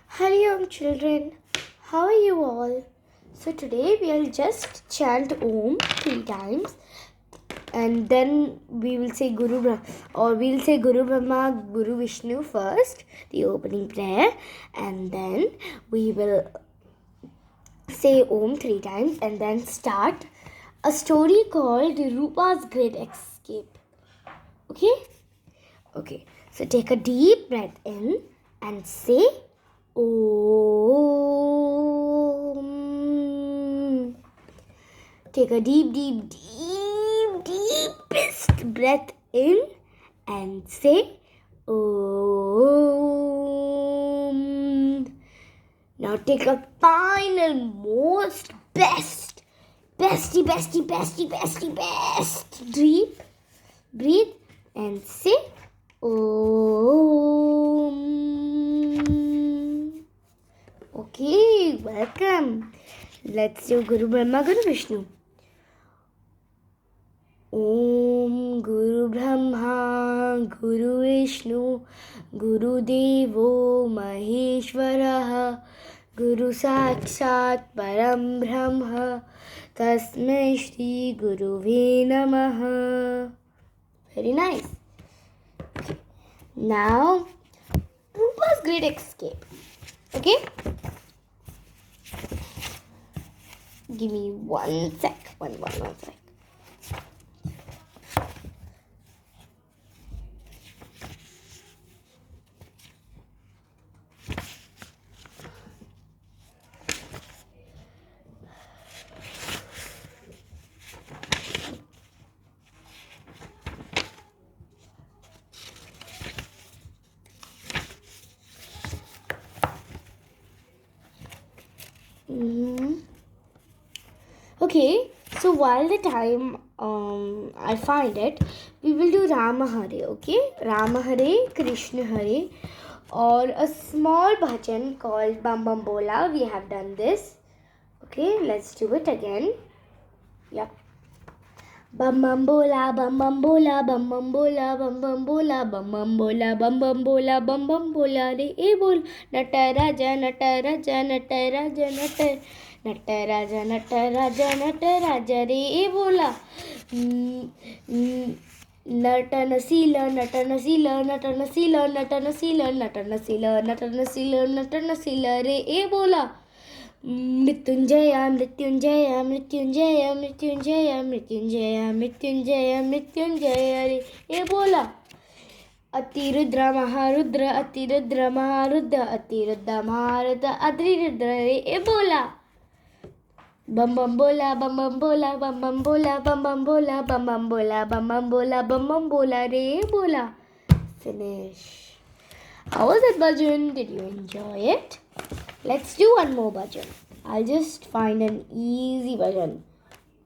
Hello, children. How are you all? So today we'll just chant Om 3 times, and then we will say Guru Brahma, Guru Vishnu first, the opening prayer, and then we will say Om 3 times, and then start a story called Roopa's Great Escape. Okay. So take a deep breath in and say Om. Take a deepest breath in and say Om. Now take a final, most bestie deep breathe and say Om. Okay, welcome. Let's do Guru Brahma, Guru Vishnu. Om Guru Brahma, Guru Vishnu, Guru Devo Maheshwaraha, Guru Sakshat Param Brahma, Tasmai Shri Guruve Namaha. Very nice. Okay. Now, Roopa's Great Escape. Okay? Give me 1 sec. One sec. Okay, so while the time I find it, we will do Rama Hare, okay? Rama Hare, Krishna Hare, or a small bhajan called Bam Bam Bola. We have done this. Okay, let's do it again. Yep. Bam Bam Bola, Bam Bam Bola, Bam Bam Bola, Bam Bam Bola, Bam Bam Bola, Bam Bam Bola, Bam Bam Bola, Re E Bol, Nataraja, Nataraja, Nataraja, Nataraja, Nataraja, Nataraja, Re E Bola. Natanasila, Natanasila, Natanasila, Natanasila, Natanasila, Natanasila, Natanasila, Re E Bola. Mrityunjaya, Mrityunjaya, Mrityunjaya, Mrityunjaya, Mrityunjaya, Mrityunjaya, Mrityunjaya, Re Bola. Atirudra Maharudra, Atirudra Maharudra, Atirudra Maharudra, Adrirudra, Re Bola. Bam Bam Bola, Bam Bam Bola, Bam Bam Bola, Bam Bam Bola, Bam Bam Bola, Bam Bam Bola, Bam Bam Bola, Re Bola. Finish. How was that bhajan? Did you enjoy it? Let's do one more bhajan. I'll just find an easy bhajan.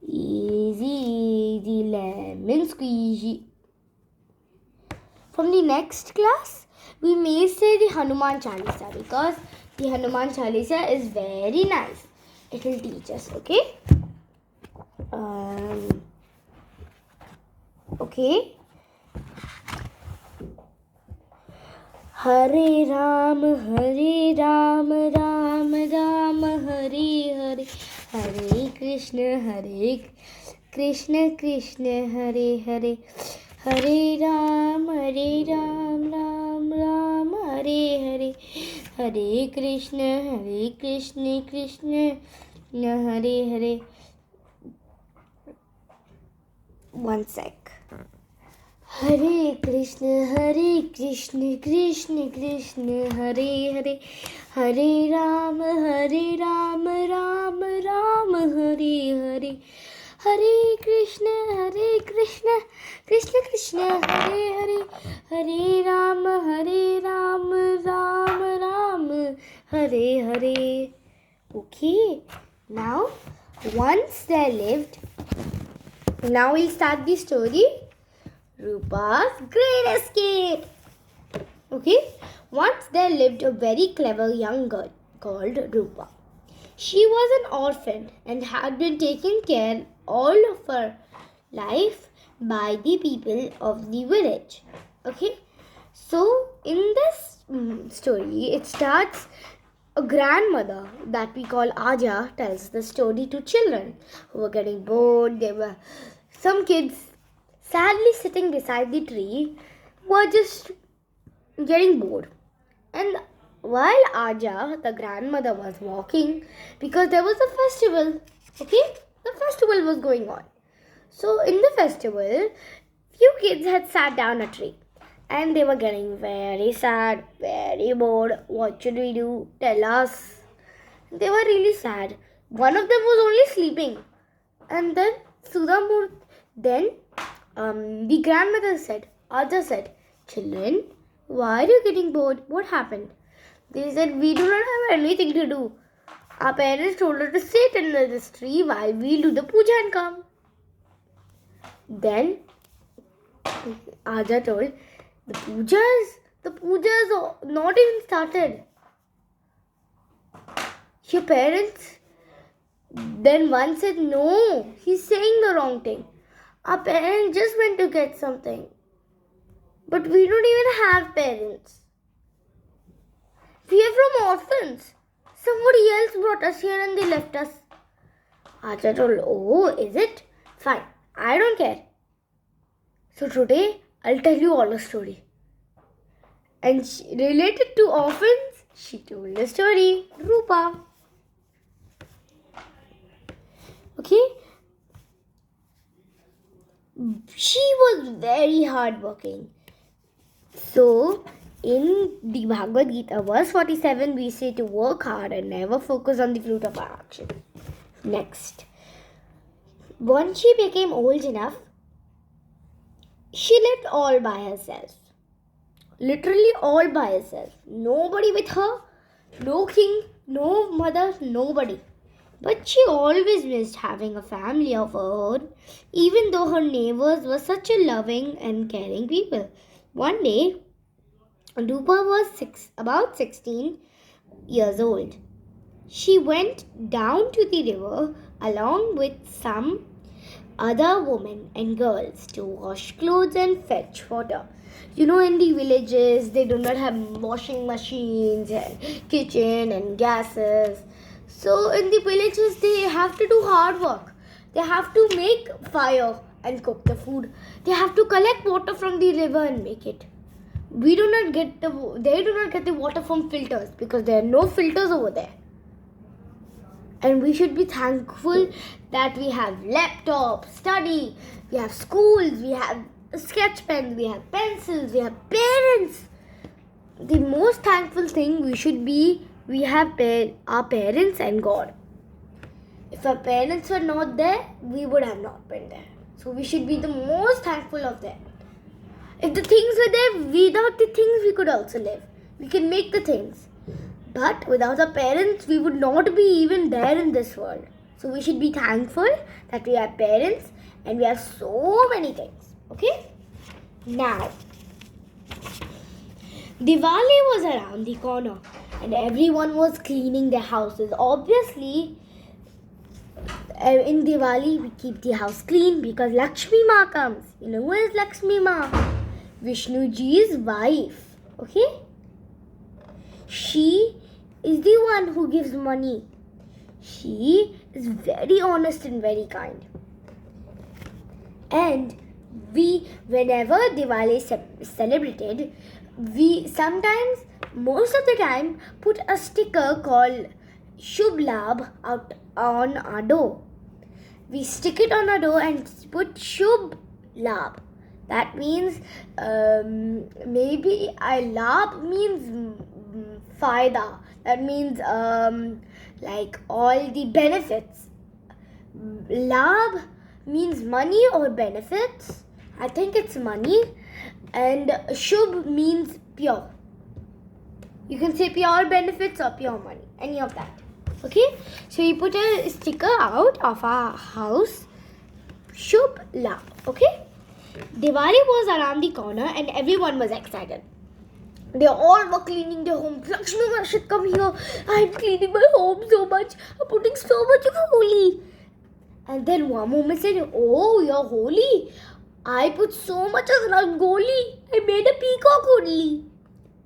Easy lemon squeezy. From the next class, we may say the Hanuman Chalisa because the Hanuman Chalisa is very nice. It will teach us, okay? Okay. Hare Ram, Ram Ram, Hare Hare, Hare Krishna, Krishna, Hare Hare, Hare Ram, Ram Ram, Hare Hare, Hare Krishna, Krishna, Hare Hare. 1 sec. Hare Krishna, Krishna, Hare Hare, Hare Ram, Ram Hare Hare, Hare Krishna, Krishna, Hare Hare, Hare Ram, Ram Hare Hare. Okay, now now we'll start the story. Roopa's Great Escape. Okay, once there lived a very clever young girl called Roopa. She was an orphan and had been taken care all of her life by the people of the village. Okay, so in this story, it starts A grandmother that we call Aja tells the story to children who were getting bored. There were some kids sadly sitting beside the tree were just getting bored. And while Aja, the grandmother, was walking, because there was a festival, okay? The festival was going on. So in the festival, few kids had sat down a tree. And they were getting very sad, very bored. What should we do? Tell us. They were really sad. One of them was only sleeping. And then the grandmother said, Aja said, children, why are you getting bored? What happened? They said, we do not have anything to do. Our parents told us to sit under this tree while we do the puja and come. Then Aja told, the pujas are not even started. Your parents. Then one said, no, he's saying the wrong thing. Our parents just went to get something. But we don't even have parents. We are from orphans. Somebody else brought us here and they left us. Aja told, oh, is it? Fine, I don't care. So today, I'll tell you all a story. And related to orphans, she told a story, Roopa. Okay? She was very hardworking. So, in the Bhagavad Gita, verse 47, we say to work hard and never focus on the fruit of our action. Next. Once she became old enough, she lived all by herself. Literally all by herself. Nobody with her. No king, no mother, nobody. But she always missed having a family of her own, even though her neighbors were such a loving and caring people. One day, Roopa was about 16 years old. She went down to the river along with some other women and girls to wash clothes and fetch water. You know, in the villages, they do not have washing machines and kitchen and gases. So in the villages, they have to do hard work. They have to make fire and cook the food. They have to collect water from the river and make it. They do not get the water from filters because there are no filters over there. And we should be thankful that we have laptops, study, we have schools, we have sketch pens, we have pencils, we have parents. The most thankful thing we have our parents and God. If our parents were not there, we would have not been there. So we should be the most thankful of them. If the things were there, without the things we could also live. We can make the things. But without our parents, we would not be even there in this world. So we should be thankful that we have parents and we have so many things. Okay? Now, Diwali was around the corner and everyone was cleaning their houses. Obviously, in Diwali, we keep the house clean because Lakshmi Ma comes. You know who is Lakshmi Ma? Vishnuji's wife. Okay? She is the one who gives money. She is very honest and very kind. And whenever Diwali is celebrated, we sometimes, most of the time, put a sticker called Shubh Labh out on our door. We stick it on our door and put Shubh Labh. That means maybe Labh means Faida. That means like all the benefits. Labh means money or benefits. I think it's money. And Shubh means pure. You can say pure benefits or pure money. Any of that. Okay? So we put a sticker out of our house. Shubh Labh. Okay? Diwali was around the corner and everyone was excited. They all were cleaning their homes. Lakshmi Ma should come here. I'm cleaning my home so much. I'm putting so much of holy. And then one woman said, oh, you're holy. I put so much of rangoli. I made a peacock only.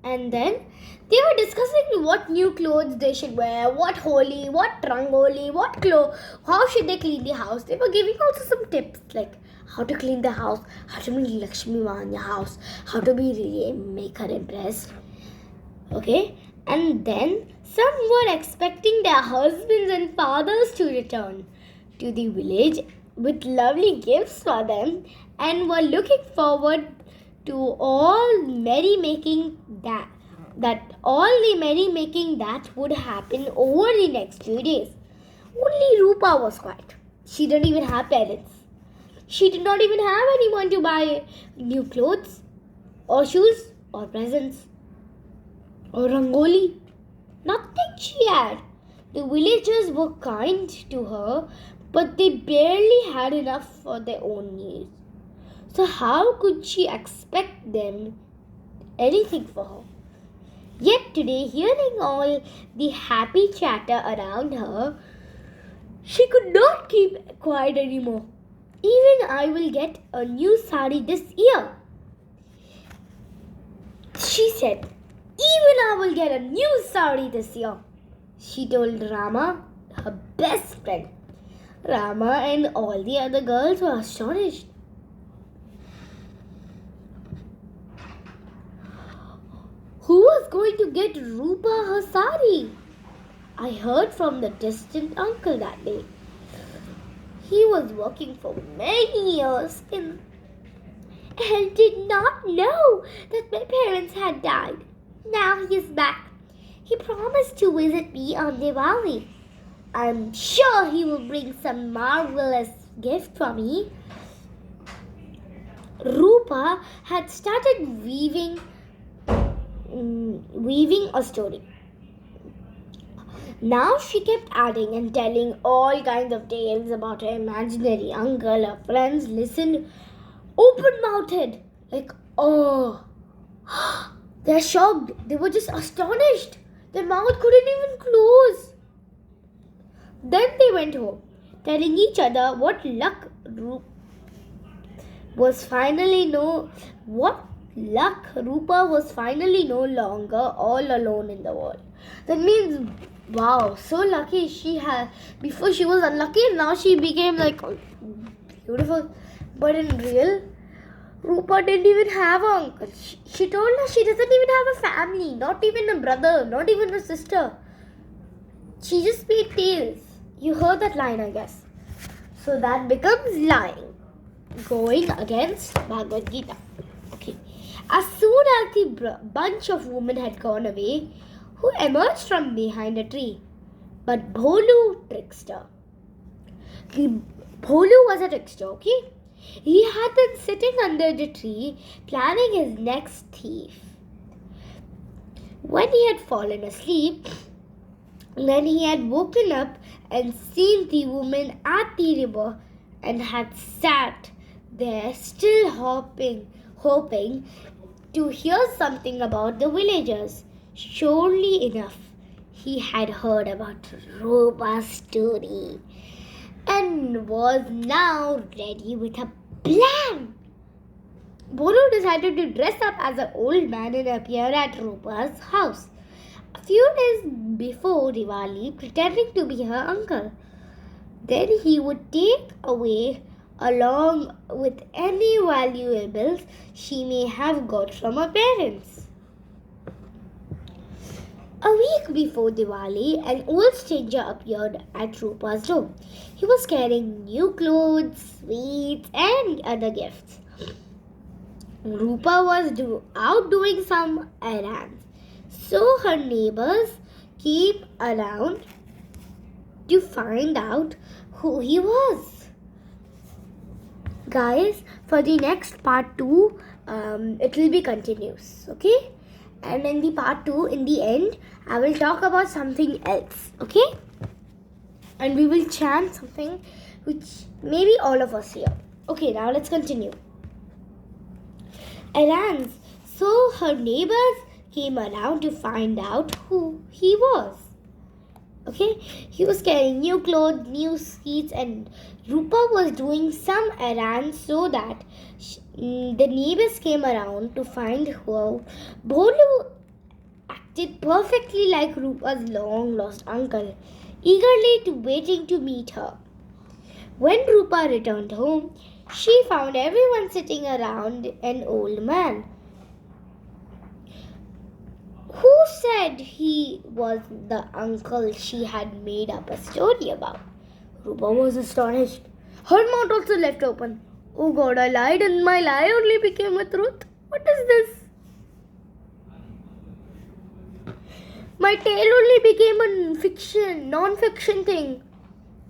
And then they were discussing what new clothes they should wear, what holi, what rangoli, how should they clean the house. They were giving also some tips like how to clean the house, how to make Lakshmi Ma in the house, how to make her impressed. Okay, and then some were expecting their husbands and fathers to return to the village with lovely gifts for them and were looking forward to all merrymaking that would happen over the next few days. Only Roopa was quiet. She didn't even have parents. She did not even have anyone to buy new clothes or shoes or presents or rangoli. Nothing she had. The villagers were kind to her, but they barely had enough for their own needs. So how could she expect them anything for her? Yet today, hearing all the happy chatter around her, she could not keep quiet anymore. Even I will get a new sari this year, she said. Even I will get a new sari this year, she told Rama, her best friend. Rama and all the other girls were astonished. Who was going to get Roopa her sari? I heard from the distant uncle that day. He was working for many years and did not know that my parents had died. Now he is back. He promised to visit me on Diwali. I'm sure he will bring some marvelous gift for me. Roopa had started weaving a story. Now she kept adding and telling all kinds of tales about her imaginary uncle. Her friends listened open-mouthed, like, oh, they're shocked. They were just astonished. Their mouth couldn't even close. Then they went home, telling each other what luck Roopa was finally no longer all alone in the world. That means, wow, so lucky she had. Before she was unlucky, now she became like beautiful. But in real, Roopa didn't even have an uncle. She told us she doesn't even have a family, not even a brother, not even a sister. She just made tales. You heard that line, I guess. So that becomes lying, going against Bhagavad Gita. Okay. As soon as the bunch of women had gone away, who emerged from behind a tree? But Bholu trickster. Bholu was a trickster, okay? He had been sitting under the tree planning his next thief. When he had fallen asleep, then he had woken up and seen the woman at the river and had sat there still hoping to hear something about the villagers. Surely enough, he had heard about Roopa's story and was now ready with a plan. Bolu decided to dress up as an old man and appear at Roopa's house a few days before Diwali, pretending to be her uncle. Then he would take away along with any valuables she may have got from her parents. A week before Diwali, an old stranger appeared at Roopa's door. He was carrying new clothes, sweets, and other gifts. Roopa was out doing some errands, so her neighbors came around to find out who he was. Guys, for the next part 2, it will be continuous, okay? And in the part 2, in the end, I will talk about something else, okay? And we will chant something which maybe all of us hear. Okay, now let's continue. Errands. So her neighbors came around to find out who he was. Okay, he was carrying new clothes, new sweets, and Roopa was doing some errands so that the neighbors came around to find who Bolu acted perfectly like Roopa's long-lost uncle, eagerly waiting to meet her. When Roopa returned home, she found everyone sitting around an old man who said he was the uncle she had made up a story about. Roopa was astonished. Her mouth also left open. Oh God, I lied and my lie only became a truth. What is this? My tale only became a non-fiction thing.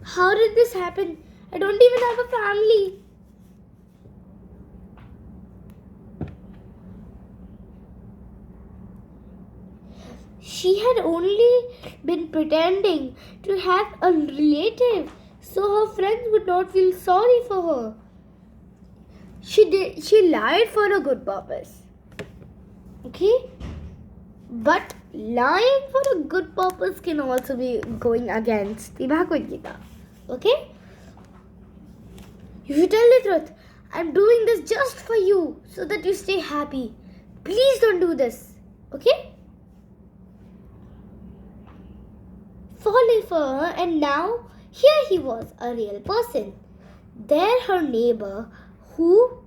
How did this happen? I don't even have a family. She had only been pretending to have a relative so her friends would not feel sorry for her. She lied for a good purpose. Okay? But lying for a good purpose can also be going against the Bhagavad Gita. Okay? If you tell the truth, I'm doing this just for you so that you stay happy. Please don't do this. Okay? Falling for her, and now here he was, a real person. There her neighbor who